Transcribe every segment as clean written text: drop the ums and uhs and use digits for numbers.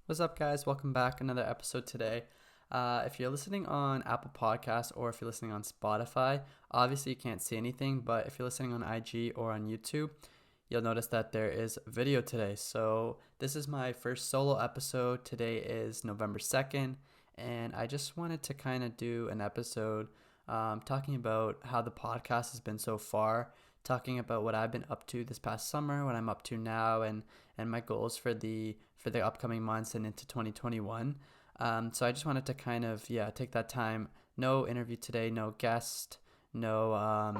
What's up, guys? Welcome back. Another episode today. If you're listening on Apple Podcasts or if you're listening on Spotify, obviously you can't see anything, but if you're listening on IG or on YouTube, you'll notice that there is video today. So, this is my first solo episode. Today is November 2nd, and I just wanted to kind of do an episode talking about how the podcast has been so far, talking about what I've been up to this past summer, what I'm up to now, and my goals for the upcoming months and into 2021. So I just wanted to kind of take that time. No interview today, no guest, no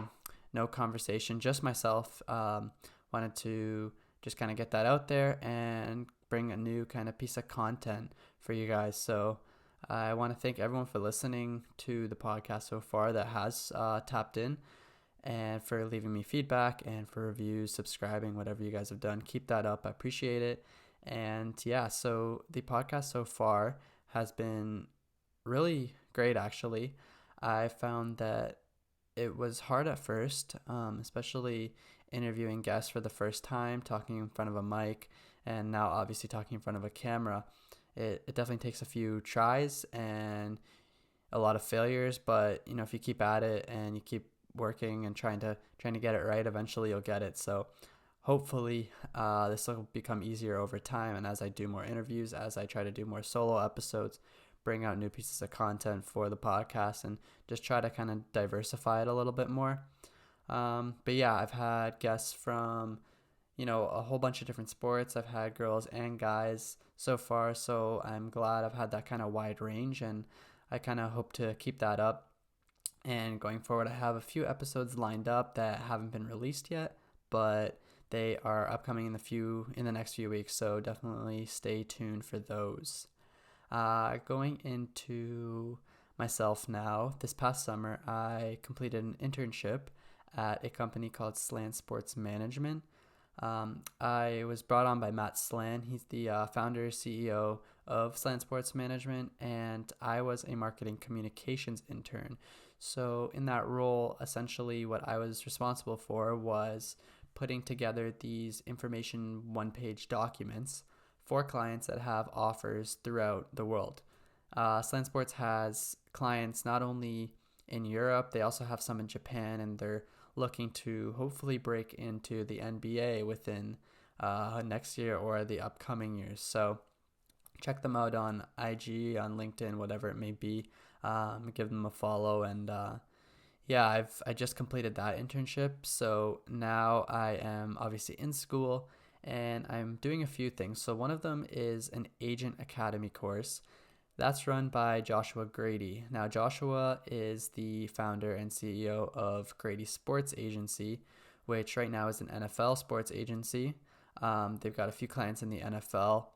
conversation, just myself. Wanted to just kind of get that out there and bring a new kind of piece of content for you guys. So I want to thank everyone for listening to the podcast so far that has tapped in, and for leaving me feedback and for reviews, subscribing, whatever you guys have done. Keep that up. I appreciate it. And yeah, so the podcast so far has been really great, actually. I found that it was hard at first, especially interviewing guests for the first time, talking in front of a mic, and now obviously talking in front of a camera. It definitely takes a few tries and a lot of failures, but if you keep at it and you keep working and trying to get it right, eventually you'll get it. So hopefully this will become easier over time, and as I do more interviews, as I try to do more solo episodes, bring out new pieces of content for the podcast and just try to kind of diversify it a little bit more. But yeah, I've had guests from a whole bunch of different sports. I've had girls and guys so far, so I'm glad I've had that kind of wide range, and I kind of hope to keep that up. And going forward, I have a few episodes lined up that haven't been released yet, but they are upcoming in the next few weeks, so definitely stay tuned for those. Going into myself now, this past summer, I completed an internship at a company called Slant Sports Management. I was brought on by Matt Slan. He's the founder, CEO of Slant Sports Management, and I was a marketing communications intern. So in that role, essentially what I was responsible for was putting together these information one-page documents for clients that have offers throughout the world. Slant Sports has clients not only in Europe, they also have some in Japan, and they're looking to hopefully break into the NBA within next year or the upcoming years. So check them out on IG, on LinkedIn, whatever it may be. Give them a follow, and I just completed that internship. So now I am obviously in school, and I'm doing a few things. So one of them is an Agent Academy course. That's run by Joshua Grady. Now, Joshua is the founder and CEO of Grady Sports Agency, which right now is an NFL sports agency. They've got a few clients in the NFL.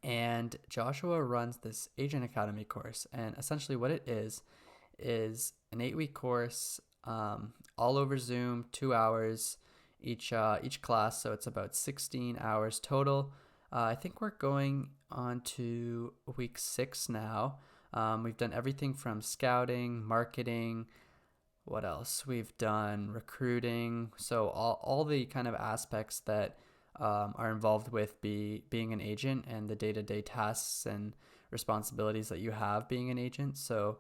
And Joshua runs this Agent Academy course. And essentially, what it is an 8-week course, all over Zoom, 2 hours each class. So it's about 16 hours total. I think we're going on to week 6 now. We've done everything from scouting, marketing. What else? We've done recruiting. So all the kind of aspects that are involved with being an agent and the day-to-day tasks and responsibilities that you have being an agent. So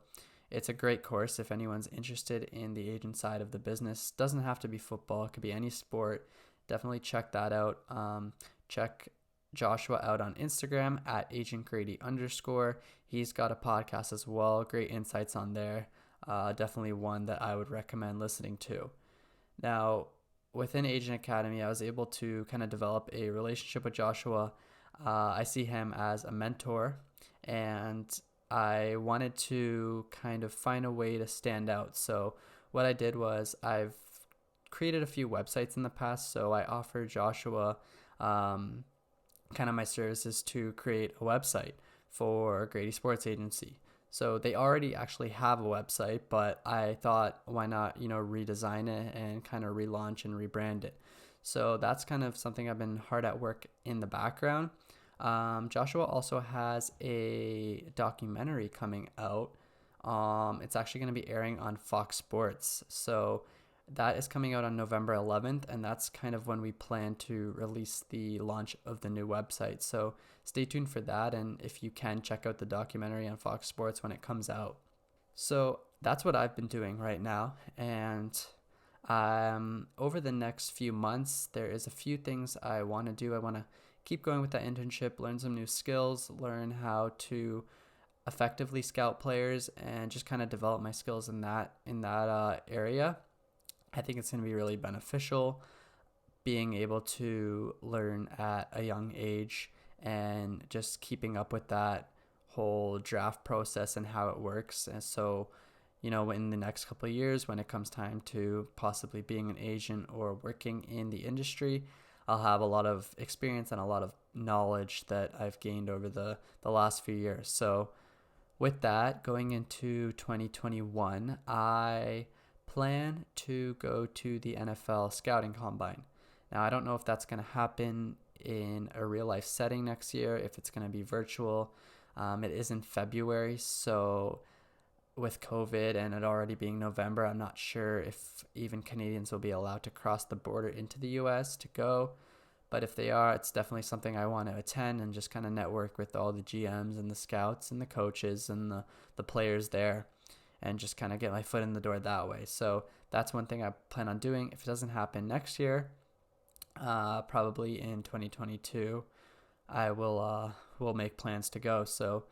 it's a great course if anyone's interested in the agent side of the business. Doesn't have to be football. It could be any sport. Definitely check that out. Check Joshua out on Instagram at agentgrady_. He's got a podcast as well. Great insights on there. Definitely one that I would recommend listening to. Now, within Agent Academy, I was able to kind of develop a relationship with Joshua. I see him as a mentor, and I wanted to kind of find a way to stand out. So what I did was I've created a few websites in the past. So I offered Joshua kind of my services to create a website for Grady Sports Agency. So they already actually have a website, but I thought, why not, redesign it and kind of relaunch and rebrand it. So that's kind of something I've been hard at work in the background. Joshua also has a documentary coming out. It's actually going to be airing on Fox Sports. So that is coming out on November 11th, and that's kind of when we plan to release the launch of the new website. So stay tuned for that, and if you can, check out the documentary on Fox Sports when it comes out. So that's what I've been doing right now, and over the next few months, there is a few things I want to do. I want to keep going with that internship, learn some new skills, learn how to effectively scout players, and just kind of develop my skills in that area. I think it's going to be really beneficial being able to learn at a young age and just keeping up with that whole draft process and how it works. And so, in the next couple of years, when it comes time to possibly being an agent or working in the industry, I'll have a lot of experience and a lot of knowledge that I've gained over the last few years. So with that, going into 2021, I plan to go to the NFL scouting combine. Now, I don't know if that's going to happen in a real life setting next year, if it's going to be virtual. It is in February, so with COVID and it already being November, I'm not sure if even Canadians will be allowed to cross the border into the US to go. But if they are, it's definitely something I want to attend and just kind of network with all the GMs and the scouts and the coaches and the players there, and just kind of get my foot in the door that way. So that's one thing I plan on doing. If it doesn't happen next year, probably in 2022, I will make plans to go. So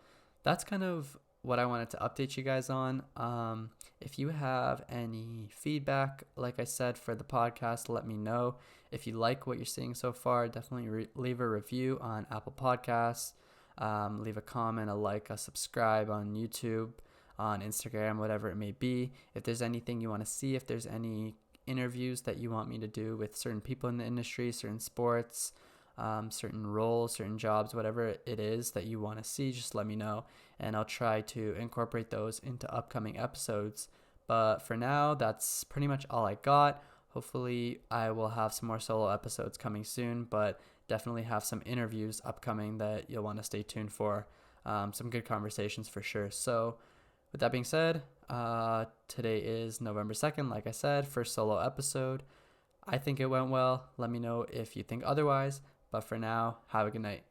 that's kind of what I wanted to update you guys on. If you have any feedback, like I said, for the podcast, let me know. If you like what you're seeing so far, definitely leave a review on Apple Podcasts. Leave a comment, a like, a subscribe on YouTube, on Instagram, whatever it may be. If there's anything you want to see, if there's any interviews that you want me to do with certain people in the industry, certain sports, certain roles, certain jobs, whatever it is that you want to see, just let me know, and I'll try to incorporate those into upcoming episodes. But for now, that's pretty much all I got. Hopefully I will have some more solo episodes coming soon, but definitely have some interviews upcoming that you'll want to stay tuned for. Some good conversations for sure. So with that being said, today is November 2nd, like I said, first solo episode. I think it went well. Let me know if you think otherwise. But for now, have a good night.